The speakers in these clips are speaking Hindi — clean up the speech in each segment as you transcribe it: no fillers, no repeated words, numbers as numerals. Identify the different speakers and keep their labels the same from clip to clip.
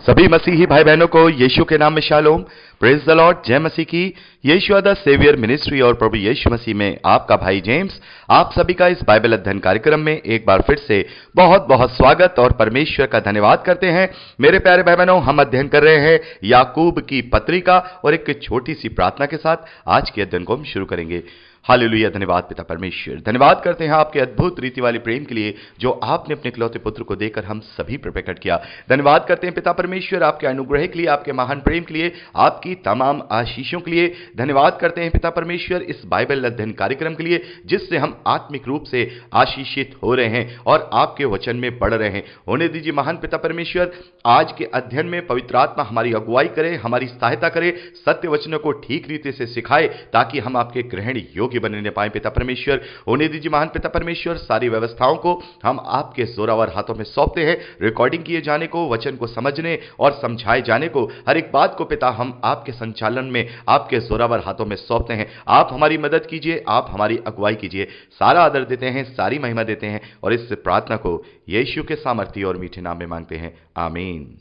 Speaker 1: सभी मसीही भाई बहनों को यीशु के नाम में शालोम, प्रेज द लॉर्ड, जय मसीह की। यीशु द सेवियर मिनिस्ट्री और प्रभु यीशु मसीह में आपका भाई जेम्स आप सभी का इस बाइबल अध्ययन कार्यक्रम में एक बार फिर से बहुत बहुत स्वागत और परमेश्वर का धन्यवाद करते हैं। मेरे प्यारे भाई बहनों, हम अध्ययन कर रहे हैं याकूब की पत्री का और एक छोटी सी प्रार्थना के साथ आज के अध्ययन को हम शुरू करेंगे। हालेलुया, धन्यवाद पिता परमेश्वर, धन्यवाद करते हैं आपके अद्भुत रीति वाली प्रेम के लिए जो आपने अपने इकलौते पुत्र को देकर हम सभी पर प्रकट किया। धन्यवाद करते हैं पिता परमेश्वर आपके अनुग्रह के लिए, आपके महान प्रेम के लिए, आपकी तमाम आशीषों के लिए। धन्यवाद करते हैं पिता परमेश्वर इस बाइबल अध्ययन कार्यक्रम के लिए जिससे हम आत्मिक रूप से आशीषित हो रहे हैं और आपके वचन में बढ़ रहे हैं। होने दीजिए महान पिता परमेश्वर, आज के अध्ययन में पवित्र आत्मा हमारी अगुवाई करे, हमारी सहायता करे, सत्य वचनों को ठीक रीति से सिखाए ताकि हम आपके ग्रहण योग्य बनने पाए। पिता परमेश्वर होने दीजिए महान पिता परमेश्वर, सारी व्यवस्थाओं को हम आपके जोरावर हाथों में सौंपते हैं। रिकॉर्डिंग किए जाने को, वचन को समझने और समझाए जाने को, हर एक बात को पिता हम आपके संचालन में आपके जोरावर हाथों में सौंपते हैं। आप हमारी मदद कीजिए, आप हमारी अगुवाई कीजिए। सारा आदर देते हैं, सारी महिमा देते हैं और इस प्रार्थना को यीशु के सामर्थी और मीठे नाम में मांगते हैं, आमीन।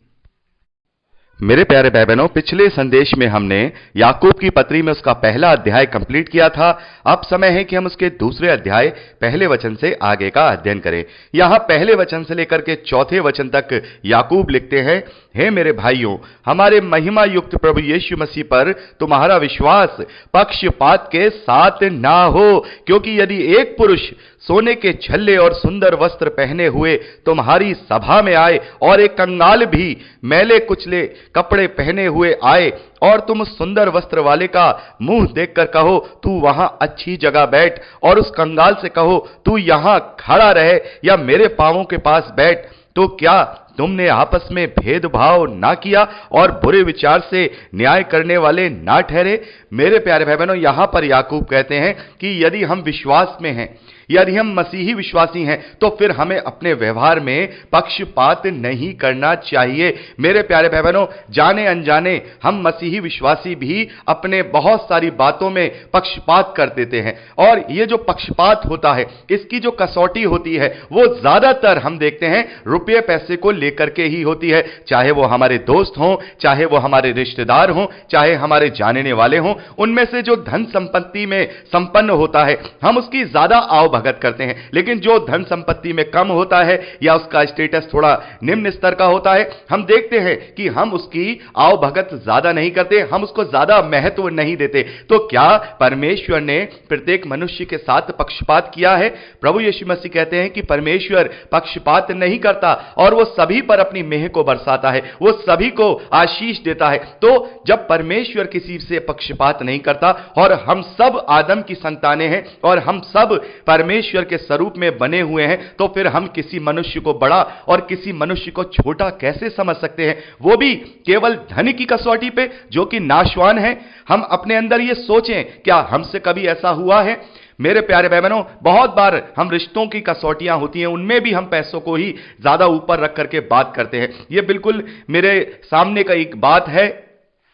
Speaker 1: मेरे प्यारे भाई बहनों, पिछले संदेश में हमने याकूब की पत्री में उसका पहला अध्याय कंप्लीट किया था। अब समय है कि हम उसके दूसरे अध्याय पहले वचन से आगे का अध्ययन करें। यहां पहले वचन से लेकर के चौथे वचन तक याकूब लिखते हैं, हे मेरे भाइयों, हमारे महिमा युक्त प्रभु यीशु मसीह पर तुम्हारा विश्वास पक्षपात के साथ ना हो, क्योंकि यदि एक पुरुष सोने के छल्ले और सुंदर वस्त्र पहने हुए तुम्हारी सभा में आए और एक कंगाल भी मैले कुचले कपड़े पहने हुए आए और तुम सुंदर वस्त्र वाले का मुंह देखकर कहो तू वहां अच्छी जगह बैठ, और उस कंगाल से कहो तू यहां खड़ा रहे या मेरे पांवों के पास बैठ, तो क्या तुमने आपस में भेदभाव ना किया और बुरे विचार से न्याय करने वाले ना ठहरे? मेरे प्यारे भाई बहनों, यहां पर याकूब कहते हैं कि यदि हम विश्वास में हैं, यदि हम मसीही विश्वासी हैं, तो फिर हमें अपने व्यवहार में पक्षपात नहीं करना चाहिए। मेरे प्यारे भाई बहनों, जाने अनजाने हम मसीही विश्वासी भी अपने बहुत सारी बातों में पक्षपात कर देते हैं, और ये जो पक्षपात होता है, इसकी जो कसौटी होती है वो ज्यादातर हम देखते हैं रुपये पैसे को लेकर के ही होती है। चाहे वो हमारे दोस्त हों, चाहे वो हमारे रिश्तेदार हों, चाहे हमारे जानने वाले हों, उनमें से जो धन संपत्ति में संपन्न होता है हम उसकी ज्यादा आओ भगत करते हैं। लेकिन जो धन संपत्ति में कम होता है या उसका स्टेटस थोड़ा निम्न स्तर का होता है, हम देखते हैं कि हम उसकी आओ भगत ज्यादा नहीं करते, हम उसको ज्यादा महत्व नहीं देते। तो क्या परमेश्वर ने प्रत्येक मनुष्य के साथ पक्षपात किया है? प्रभु यीशु मसीह कहते हैं कि परमेश्वर पक्षपात नहीं करता और वो सभी पर अपनी मेह को बरसाता है, वो सभी को आशीष देता है। तो जब परमेश्वर किसी से पक्षपात नहीं करता और हम सब आदम की संतानें हैं और हम सब परमेश्वर के स्वरूप में बने हुए हैं, तो फिर हम किसी मनुष्य को बड़ा और किसी मनुष्य को छोटा कैसे समझ सकते हैं, वो भी केवल धन की कसौटी पे जो कि नाशवान है? हम अपने अंदर ये सोचें, क्या हमसे कभी ऐसा हुआ है? मेरे प्यारे भाई बहनों, बहुत बार हम रिश्तों की कसौटियां होती हैं, उनमें भी हम पैसों को ही ज्यादा ऊपर रख करके बात करते हैं। ये बिल्कुल मेरे सामने का एक बात है।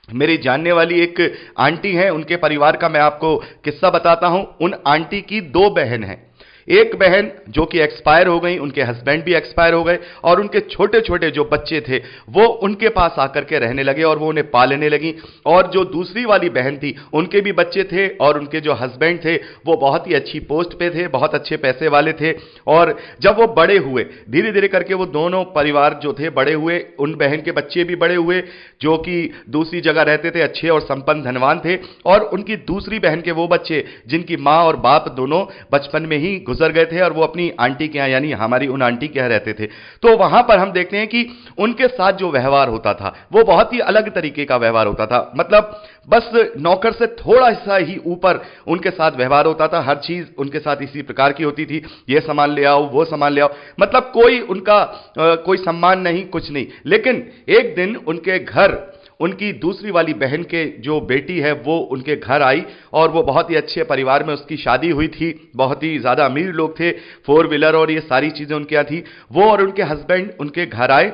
Speaker 1: मेरी जानने वाली एक आंटी है, उनके परिवार का मैं आपको किस्सा बताता हूं। उन आंटी की दो बहन हैं। एक बहन जो कि एक्सपायर हो गई, उनके हस्बैंड भी एक्सपायर हो गए और उनके छोटे छोटे जो बच्चे थे वो उनके पास आकर के रहने लगे और वो उन्हें पालने लगी। और जो दूसरी वाली बहन थी, उनके भी बच्चे थे और उनके जो हस्बैंड थे वो बहुत ही अच्छी पोस्ट पे थे, बहुत अच्छे पैसे वाले थे। और जब वो बड़े हुए, धीरे धीरे करके वो दोनों परिवार जो थे बड़े हुए, उन बहन के बच्चे भी बड़े हुए जो कि दूसरी जगह रहते थे, अच्छे और संपन्न धनवान थे। और उनकी दूसरी बहन के वो बच्चे जिनकी माँ और बाप दोनों बचपन में ही गुजर गए थे और वो अपनी आंटी के यहाँ, यानी हमारी उन आंटी के यहाँ रहते थे। तो वहां पर हम देखते हैं कि उनके साथ जो व्यवहार होता था वो बहुत ही अलग तरीके का व्यवहार होता था। मतलब बस नौकर से थोड़ा सा ही ऊपर उनके साथ व्यवहार होता था। हर चीज उनके साथ इसी प्रकार की होती थी, ये सामान ले आओ, वो सामान ले आओ, मतलब कोई उनका कोई सम्मान नहीं, कुछ नहीं। लेकिन एक दिन उनके घर उनकी दूसरी वाली बहन के जो बेटी है वो उनके घर आई और वो बहुत ही अच्छे परिवार में उसकी शादी हुई थी, बहुत ही ज्यादा अमीर लोग थे, 4 व्हीलर और ये सारी चीजें उनके यहाँ थी। वो और उनके हस्बैंड उनके घर आए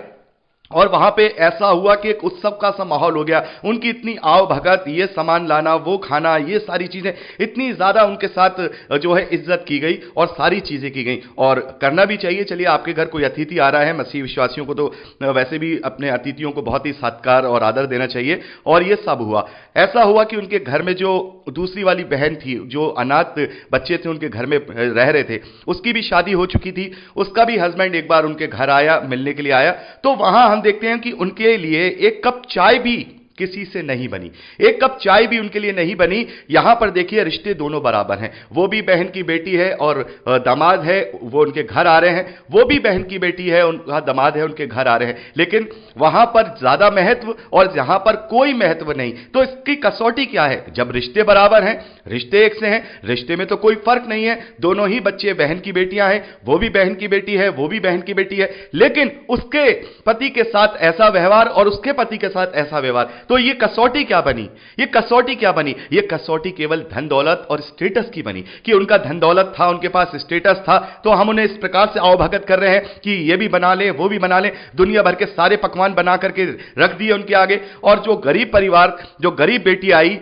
Speaker 1: और वहां पे ऐसा हुआ कि एक उत्सव का सा माहौल हो गया। उनकी इतनी आव भगत, ये सामान लाना, वो खाना, ये सारी चीजें, इतनी ज्यादा उनके साथ जो है इज्जत की गई और सारी चीजें की गई, और करना भी चाहिए। चलिए, आपके घर कोई अतिथि आ रहा है, मसीह विश्वासियों को तो वैसे भी अपने अतिथियों को बहुत ही सत्कार और आदर देना चाहिए। और ये सब हुआ, ऐसा हुआ कि उनके घर में जो दूसरी वाली बहन थी, जो अनाथ बच्चे थे उनके घर में रह रहे थे, उसकी भी शादी हो चुकी थी। उसका भी हस्बैंड एक बार उनके घर आया, मिलने के लिए आया, तो वहां हम देखते हैं कि उनके लिए एक कप चाय भी किसी से नहीं बनी, एक कप चाय भी उनके लिए नहीं बनी। यहां पर देखिए, रिश्ते दोनों बराबर हैं। वो भी बहन की बेटी है और दामाद है, वो उनके घर आ रहे हैं। वो भी बहन की बेटी है, उनका दामाद है, उनके घर आ रहे हैं। लेकिन वहां पर ज्यादा महत्व और यहां पर कोई महत्व नहीं। तो इसकी कसौटी क्या है? जब रिश्ते बराबर हैं, रिश्ते एक से हैं, रिश्ते में तो कोई फर्क नहीं है, दोनों ही बच्चे बहन की बेटियां हैं, वो भी बहन की बेटी है, वो भी बहन की बेटी है, लेकिन उसके पति के साथ ऐसा व्यवहार और उसके पति के साथ ऐसा व्यवहार। तो ये कसौटी क्या बनी? ये कसौटी क्या बनी? ये कसौटी केवल धन दौलत और स्टेटस की बनी, कि उनका धन दौलत था, उनके पास स्टेटस था, तो हम उन्हें इस प्रकार से आवभगत कर रहे हैं कि ये भी बना ले, वो भी बना ले, दुनिया भर के सारे पकवान बना करके रख दिए उनके आगे। और जो गरीब परिवार, जो गरीब बेटी आई,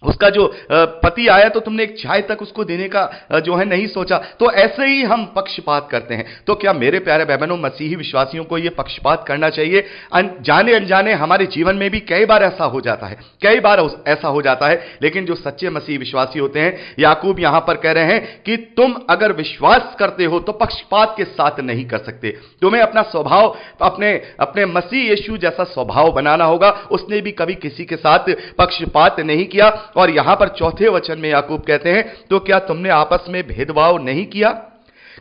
Speaker 1: उसका जो पति आया, तो तुमने एक चाय तक उसको देने का जो है नहीं सोचा। तो ऐसे ही हम पक्षपात करते हैं। तो क्या मेरे प्यारे बहनों, मसीही विश्वासियों को यह पक्षपात करना चाहिए? जाने अनजाने हमारे जीवन में भी कई बार ऐसा हो जाता है, कई बार ऐसा हो जाता है। लेकिन जो सच्चे मसीही विश्वासी होते हैं, याकूब यहां पर कह रहे हैं कि तुम अगर विश्वास करते हो तो पक्षपात के साथ नहीं कर सकते। तुम्हें अपना स्वभाव, अपने मसीह यीशु जैसा स्वभाव बनाना होगा। उसने भी कभी किसी के साथ पक्षपात नहीं किया। और यहां पर चौथे वचन में याकूब कहते हैं, तो क्या तुमने आपस में भेदभाव नहीं किया?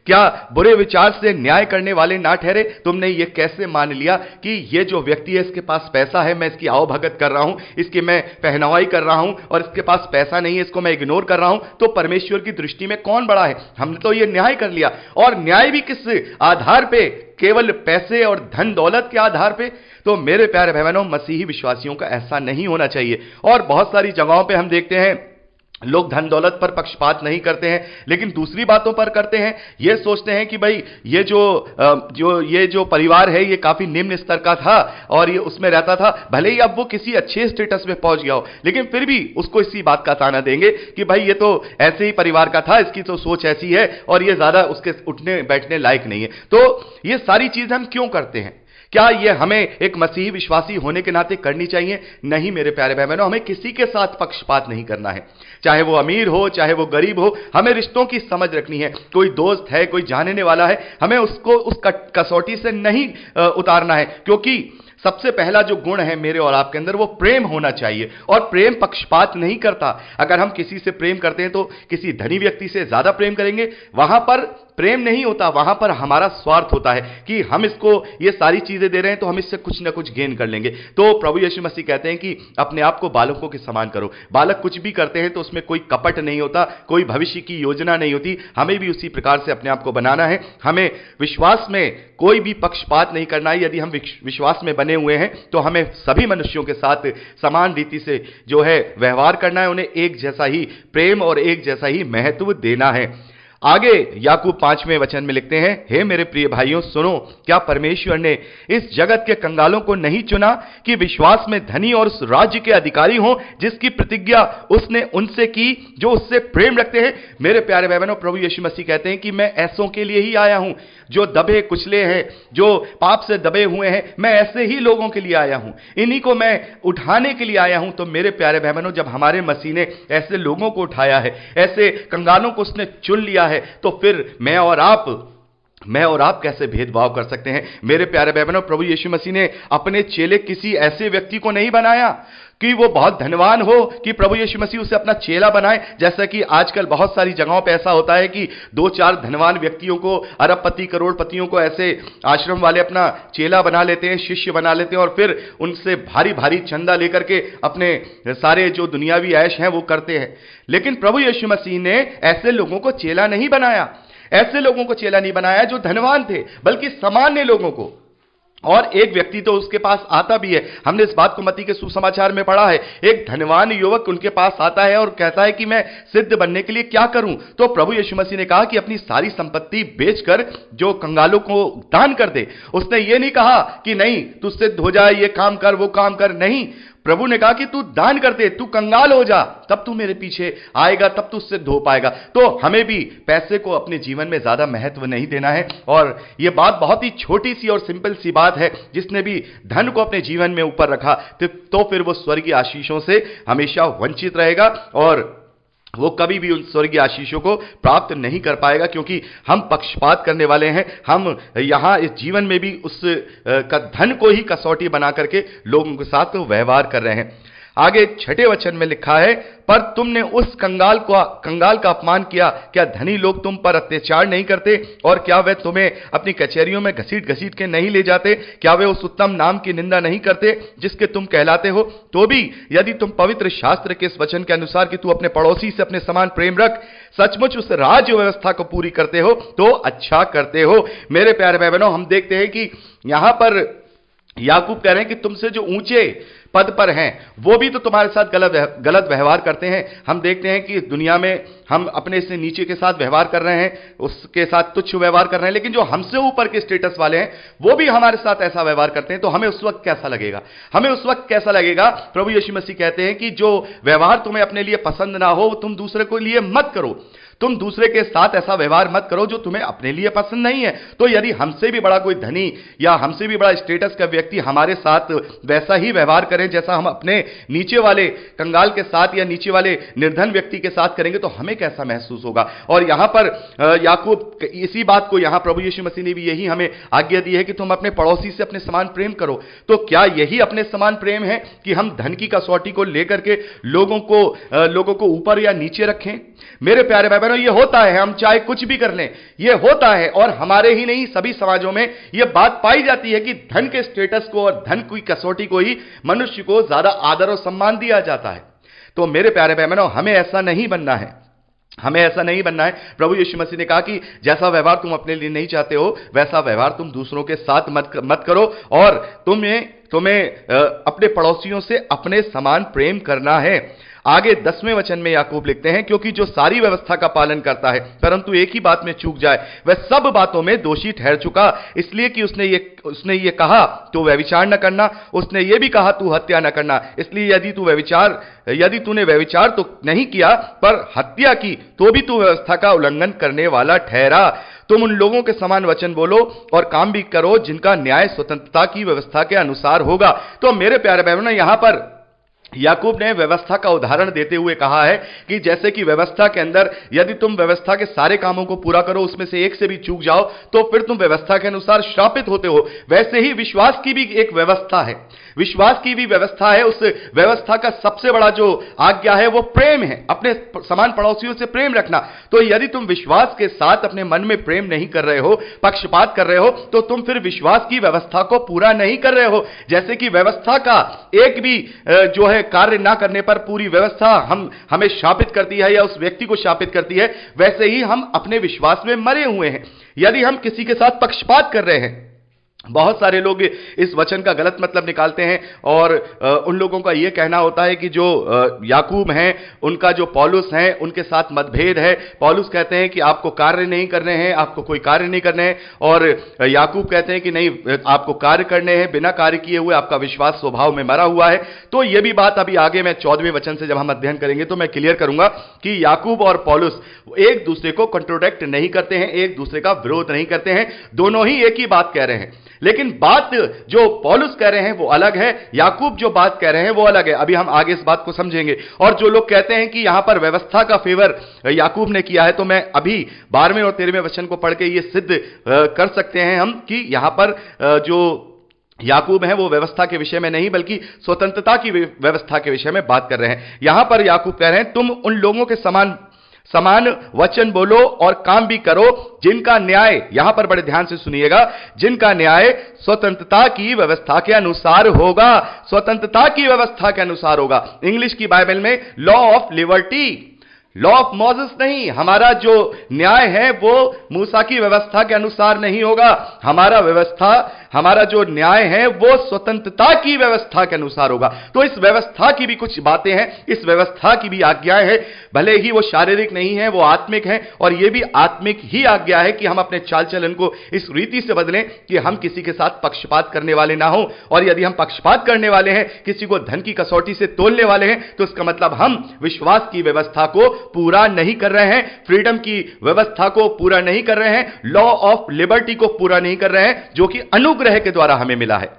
Speaker 1: क्या बुरे विचार से न्याय करने वाले ना ठहरे? तुमने ये कैसे मान लिया कि ये जो व्यक्ति है, इसके पास पैसा है, मैं इसकी आवभगत कर रहा हूं, इसकी मैं पहनावाई कर रहा हूं, और इसके पास पैसा नहीं है, इसको मैं इग्नोर कर रहा हूं, तो परमेश्वर की दृष्टि में कौन बड़ा है? हमने तो ये न्याय कर लिया। और न्याय भी किस आधार पे? केवल पैसे और धन दौलत के आधार पे। तो मेरे प्यारे बहनों, मसीही विश्वासियों का ऐसा नहीं होना चाहिए। और बहुत सारी जगहों पे हम देखते हैं, लोग धन दौलत पर पक्षपात नहीं करते हैं, लेकिन दूसरी बातों पर करते हैं। ये सोचते हैं कि भाई ये जो परिवार है, ये काफी निम्न स्तर का था और ये उसमें रहता था, भले ही अब वो किसी अच्छे स्टेटस में पहुंच गया हो, लेकिन फिर भी उसको इसी बात का ताना देंगे कि भाई ये तो ऐसे ही परिवार का था, इसकी तो सोच ऐसी है और ये ज्यादा उसके उठने बैठने लायक नहीं है। तो ये सारी चीज हम क्यों करते हैं? क्या ये हमें एक मसीही विश्वासी होने के नाते करनी चाहिए? नहीं मेरे प्यारे भाई बहनों, हमें किसी के साथ पक्षपात नहीं करना है, चाहे वो अमीर हो, चाहे वो गरीब हो। हमें रिश्तों की समझ रखनी है। कोई दोस्त है, कोई जानने वाला है, हमें उसको उस कसौटी से नहीं उतारना है, क्योंकि सबसे पहला जो गुण है मेरे और आपके अंदर, वो प्रेम होना चाहिए। और प्रेम पक्षपात नहीं करता। अगर हम किसी से प्रेम करते हैं तो किसी धनी व्यक्ति से ज्यादा प्रेम करेंगे, वहां पर प्रेम नहीं होता, वहां पर हमारा स्वार्थ होता है कि हम इसको ये सारी चीजें दे रहे हैं तो हम इससे कुछ ना कुछ गेन कर लेंगे। तो प्रभु यीशु मसीह कहते हैं कि अपने आप को बालकों के समान करो। बालक कुछ भी करते हैं तो उसमें कोई कपट नहीं होता, कोई भविष्य की योजना नहीं होती। हमें भी उसी प्रकार से अपने आप को बनाना है। हमें विश्वास में कोई भी पक्षपात नहीं करना है। यदि हम विश्वास में बने हुए हैं तो हमें सभी मनुष्यों के साथ समान रीति से जो है व्यवहार करना है, उन्हें एक जैसा ही प्रेम और एक जैसा ही महत्व देना है। आगे याकूब 5वें वचन में लिखते हैं, हे मेरे प्रिय भाइयों सुनो, क्या परमेश्वर ने इस जगत के कंगालों को नहीं चुना कि विश्वास में धनी और उस राज्य के अधिकारी हों जिसकी प्रतिज्ञा उसने उनसे की जो उससे प्रेम रखते हैं। मेरे प्यारे भाई बहनों, प्रभु यीशु मसीह कहते हैं कि मैं ऐसों के लिए ही आया हूं, जो दबे कुचले हैं, जो पाप से दबे हुए हैं, मैं ऐसे ही लोगों के लिए आया हूं, इन्हीं को मैं उठाने के लिए आया हूं। तो मेरे प्यारे भाई बहनों, जब हमारे मसीह ने ऐसे लोगों को उठाया है, ऐसे कंगालों को उसने चुन लिया है, तो फिर मैं और आप कैसे भेदभाव कर सकते हैं? मेरे प्यारे भाई बहनों, प्रभु यीशु मसीह ने अपने चेले किसी ऐसे व्यक्ति को नहीं बनाया कि वो बहुत धनवान हो कि प्रभु यीशु मसीह उसे अपना चेला बनाए। जैसा कि आजकल बहुत सारी जगहों पे ऐसा होता है कि 2-4 धनवान व्यक्तियों को, अरबपति करोड़पतियों को ऐसे आश्रम वाले अपना चेला बना लेते हैं, शिष्य बना लेते हैं और फिर उनसे भारी भारी चंदा लेकर के अपने सारे जो दुनियावी ऐश हैं वो करते हैं। लेकिन प्रभु यीशु मसीह ने ऐसे लोगों को चेला नहीं बनाया, ऐसे लोगों को चेला नहीं बनाया जो धनवान थे, बल्कि सामान्य लोगों को, और एक व्यक्ति तो उसके पास आता भी है, हमने इस बात को मत्ती के सुसमाचार में पढ़ा है। एक धनवान युवक उनके पास आता है और कहता है कि मैं सिद्ध बनने के लिए क्या करूं। तो प्रभु यीशु मसीह ने कहा कि अपनी सारी संपत्ति बेचकर जो कंगालों को दान कर दे। उसने ये नहीं कहा कि नहीं तू सिद्ध हो जाए, ये काम कर, वो काम कर, नहीं। प्रभु ने कहा कि तू दान कर दे, तू कंगाल हो जा, तब तू मेरे पीछे आएगा, तब तू सिद्ध हो पाएगा। तो हमें भी पैसे को अपने जीवन में ज्यादा महत्व नहीं देना है। और यह बात बहुत ही छोटी सी और सिंपल सी बात है। जिसने भी धन को अपने जीवन में ऊपर रखा तो फिर वो स्वर्गीय आशीषों से हमेशा वंचित रहेगा और वो कभी भी उन स्वर्गीय आशीषों को प्राप्त नहीं कर पाएगा, क्योंकि हम पक्षपात करने वाले हैं। हम यहां इस जीवन में भी उस का धन को ही कसौटी बना करके लोगों के साथ व्यवहार कर रहे हैं। आगे 6 वचन में लिखा है, पर तुमने उस कंगाल का अपमान किया, क्या धनी लोग तुम पर अत्याचार नहीं करते? और क्या वे तुम्हें अपनी कचहरियों में घसीट घसीट के नहीं ले जाते? क्या वे उस उत्तम नाम की निंदा नहीं करते जिसके तुम कहलाते हो? तो भी यदि तुम पवित्र शास्त्र के इस वचन के अनुसार कि तू अपने पड़ोसी से अपने समान प्रेम रख, सचमुच उस राज्य व्यवस्था को पूरी करते हो तो अच्छा करते हो। मेरे प्यारे भाई बहनों, हम देखते हैं कि यहां पर याकूब कह रहे हैं कि तुमसे जो ऊंचे पद पर हैं वो भी तो तुम्हारे साथ गलत व्यवहार करते हैं। हम देखते हैं कि दुनिया में हम अपने से नीचे के साथ व्यवहार कर रहे हैं, उसके साथ तुच्छ व्यवहार कर रहे हैं, लेकिन जो हमसे ऊपर के स्टेटस वाले हैं वो भी हमारे साथ ऐसा व्यवहार करते हैं। तो हमें उस वक्त कैसा लगेगा? हमें उस वक्त कैसा लगेगा? प्रभु यीशु मसीह कहते हैं कि जो व्यवहार तुम्हें अपने लिए पसंद ना हो तुम दूसरे के लिए मत करो। तुम दूसरे के साथ ऐसा व्यवहार मत करो जो तुम्हें अपने लिए पसंद नहीं है। तो यदि हमसे भी बड़ा कोई धनी या हमसे भी बड़ा स्टेटस का व्यक्ति हमारे साथ वैसा ही व्यवहार करे जैसा हम अपने नीचे वाले कंगाल के साथ या नीचे वाले निर्धन व्यक्ति के साथ करेंगे तो हमें कैसा महसूस होगा? और यहां पर याकूब इसी बात को यहां प्रभु यीशु मसीह ने भी यही हमें आज्ञा दी है कि तुम अपने पड़ोसी से अपने समान प्रेम करो। तो क्या यही अपने समान प्रेम है कि हम धन की कसौटी को लेकर के लोगों को ऊपर या नीचे रखें? मेरे प्यारे भाई बहनों, ये होता है, हम चाहे कुछ भी कर लें, ये होता है। और हमारे ही नहीं सभी समाजों में ये बात पाई जाती है कि धन के स्टेटस को और धन की कसौटी को ही मनुष्य को ज्यादा आदर और सम्मान दिया जाता है। तो मेरे प्यारे भाई बहनों, हमें ऐसा नहीं बनना है, हमें ऐसा नहीं बनना है। प्रभु यीशु मसीह ने कहा कि जैसा व्यवहार तुम अपने लिए नहीं चाहते हो वैसा व्यवहार तुम दूसरों के साथ मत करो, और तुम्हें अपने पड़ोसियों से अपने समान प्रेम करना है। आगे 10वें वचन में याकूब लिखते हैं, क्योंकि जो सारी व्यवस्था का पालन करता है परंतु एक ही बात में चूक जाए वह सब बातों में दोषी ठहर चुका। इसलिए कि उसने ये कहा तो व्यभिचार न करना, उसने ये भी कहा तू हत्या न करना। इसलिए यदि तूने व्यभिचार तो नहीं किया पर हत्या की तो भी तू व्यवस्था का उल्लंघन करने वाला ठहरा। तुम उन लोगों के समान वचन बोलो और काम भी करो जिनका न्याय स्वतंत्रता की व्यवस्था के अनुसार होगा। तो मेरे प्यारे भाई बहनों, यहां पर याकूब ने व्यवस्था का उदाहरण देते हुए कहा है कि जैसे कि व्यवस्था के अंदर यदि तुम व्यवस्था के सारे कामों को पूरा करो, उसमें से एक से भी चूक जाओ तो फिर तुम व्यवस्था के अनुसार श्रापित होते हो, वैसे ही विश्वास की भी एक व्यवस्था है, विश्वास की भी व्यवस्था है। उस व्यवस्था का सबसे बड़ा जो आज्ञा है वो प्रेम है, अपने समान पड़ोसियों से प्रेम रखना। तो यदि तुम विश्वास के साथ अपने मन में प्रेम नहीं कर रहे हो, पक्षपात कर रहे हो, तो तुम फिर विश्वास की व्यवस्था को पूरा नहीं कर रहे हो। जैसे कि व्यवस्था का एक भी जो है कार्य ना करने पर पूरी व्यवस्था हमें शापित करती है या उस व्यक्ति को शापित करती है, वैसे ही हम अपने विश्वास में मरे हुए हैं। यदि हम किसी के साथ पक्षपात कर रहे हैं, बहुत सारे लोग इस वचन का गलत मतलब निकालते हैं और उन लोगों का यह कहना होता है कि जो याकूब हैं उनका जो पौलुस हैं उनके साथ मतभेद है। पौलुस कहते हैं कि आपको कार्य नहीं करने हैं, आपको कोई कार्य नहीं करने हैं, और याकूब कहते हैं कि नहीं, आपको कार्य करने हैं, बिना कार्य किए हुए आपका विश्वास स्वभाव में मरा हुआ है। तो यह भी बात अभी आगे मैं 14वें वचन से जब हम अध्ययन करेंगे तो मैं क्लियर करूंगा कि याकूब और पौलुस एक दूसरे को कॉन्ट्रोडिक्ट नहीं करते हैं, एक दूसरे का विरोध नहीं करते हैं, दोनों ही एक ही बात कह रहे हैं। लेकिन बात जो पौलुस कह रहे हैं वो अलग है, याकूब जो बात कह रहे हैं वो अलग है। अभी हम आगे इस बात को समझेंगे। और जो लोग कहते हैं कि यहां पर व्यवस्था का फेवर याकूब ने किया है, तो मैं अभी 12वें और 13वें वचन को पढ़ के ये सिद्ध कर सकते हैं हम कि यहां पर जो याकूब है वो व्यवस्था के विषय में नहीं बल्कि स्वतंत्रता की व्यवस्था के विषय में बात कर रहे हैं। यहां पर याकूब कह रहे हैं तुम उन लोगों के समान वचन बोलो और काम भी करो जिनका न्याय, यहां पर बड़े ध्यान से सुनिएगा, जिनका न्याय स्वतंत्रता की व्यवस्था के अनुसार होगा, स्वतंत्रता की व्यवस्था के अनुसार होगा। इंग्लिश की बाइबल में law of liberty, law of Moses नहीं, हमारा जो न्याय है वो मूसा की व्यवस्था के अनुसार नहीं होगा। हमारा जो न्याय है वो स्वतंत्रता की व्यवस्था के अनुसार होगा। तो इस व्यवस्था की भी कुछ बातें हैं, इस व्यवस्था की भी आज्ञाएं हैं, भले ही वो शारीरिक नहीं है, वो आत्मिक है, और ये भी आत्मिक ही आज्ञा है कि हम अपने चाल चलन को इस रीति से बदलें कि हम किसी के साथ पक्षपात करने वाले ना हो। और यदि हम पक्षपात करने वाले हैं, किसी को धन की कसौटी से तोलने वाले हैं, तो इसका मतलब हम विश्वास की व्यवस्था को पूरा नहीं कर रहे हैं, फ्रीडम की व्यवस्था को पूरा नहीं कर रहे हैं, लॉ ऑफ लिबर्टी को पूरा नहीं कर रहे हैं, जो कि अनुग्रह के द्वारा हमें मिला है।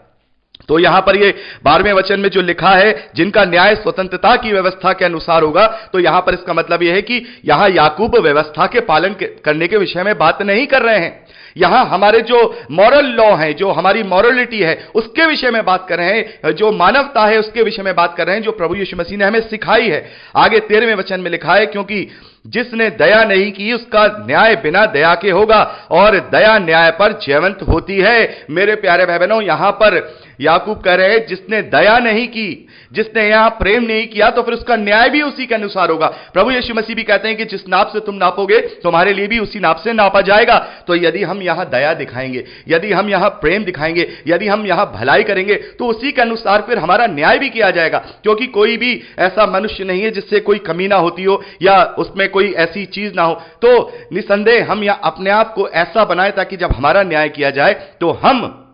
Speaker 1: तो यहां पर ये 12वें वचन में जो लिखा है, जिनका न्याय स्वतंत्रता की व्यवस्था के अनुसार होगा, तो यहां पर इसका मतलब यह है कि यहां याकूब व्यवस्था के पालन करने के विषय में बात नहीं कर रहे हैं। यहां हमारे जो मॉरल लॉ है, जो हमारी मॉरलिटी है, उसके विषय में बात कर रहे हैं, जो मानवता है उसके विषय में बात कर रहे हैं, जो प्रभु यीशु मसीह ने हमें सिखाई है। आगे 13वें वचन में लिखा है, क्योंकि जिसने दया नहीं की उसका न्याय बिना दया के होगा, और दया न्याय पर जयवंत होती है। मेरे प्यारे भाई बहनों, यहां पर याकूब कह रहे हैं, जिसने दया नहीं की, जिसने यहां प्रेम नहीं किया, तो फिर उसका न्याय भी उसी के अनुसार होगा। प्रभु यीशु मसीह भी कहते हैं कि जिस नाप से तुम नापोगे तुम्हारे लिए भी उसी नाप से नापा जाएगा। तो यदि हम यहां दया दिखाएंगे, यदि हम यहां प्रेम दिखाएंगे, यदि हम यहां भलाई करेंगे, तो उसी के अनुसार फिर हमारा न्याय भी किया जाएगा। क्योंकि कोई भी ऐसा मनुष्य नहीं है जिससे कोई कमी ना होती हो या उसमें कोई ऐसी चीज ना हो। तो निसंदेह हम या अपने आप को ऐसा बनाए ताकि जब हमारा न्याय किया जाए तो हम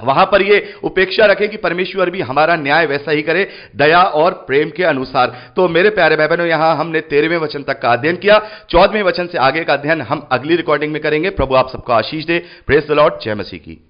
Speaker 1: वहां पर यह उपेक्षा रखें कि परमेश्वर भी हमारा न्याय वैसा ही करे, दया और प्रेम के अनुसार। तो मेरे प्यारे भाई बहनों, यहां हमने 13वें वचन तक का अध्ययन किया। 14वें वचन से आगे का अध्ययन हम अगली रिकॉर्डिंग में करेंगे। प्रभु आप सबको आशीष दे। Praise the lord. जय मसीह की।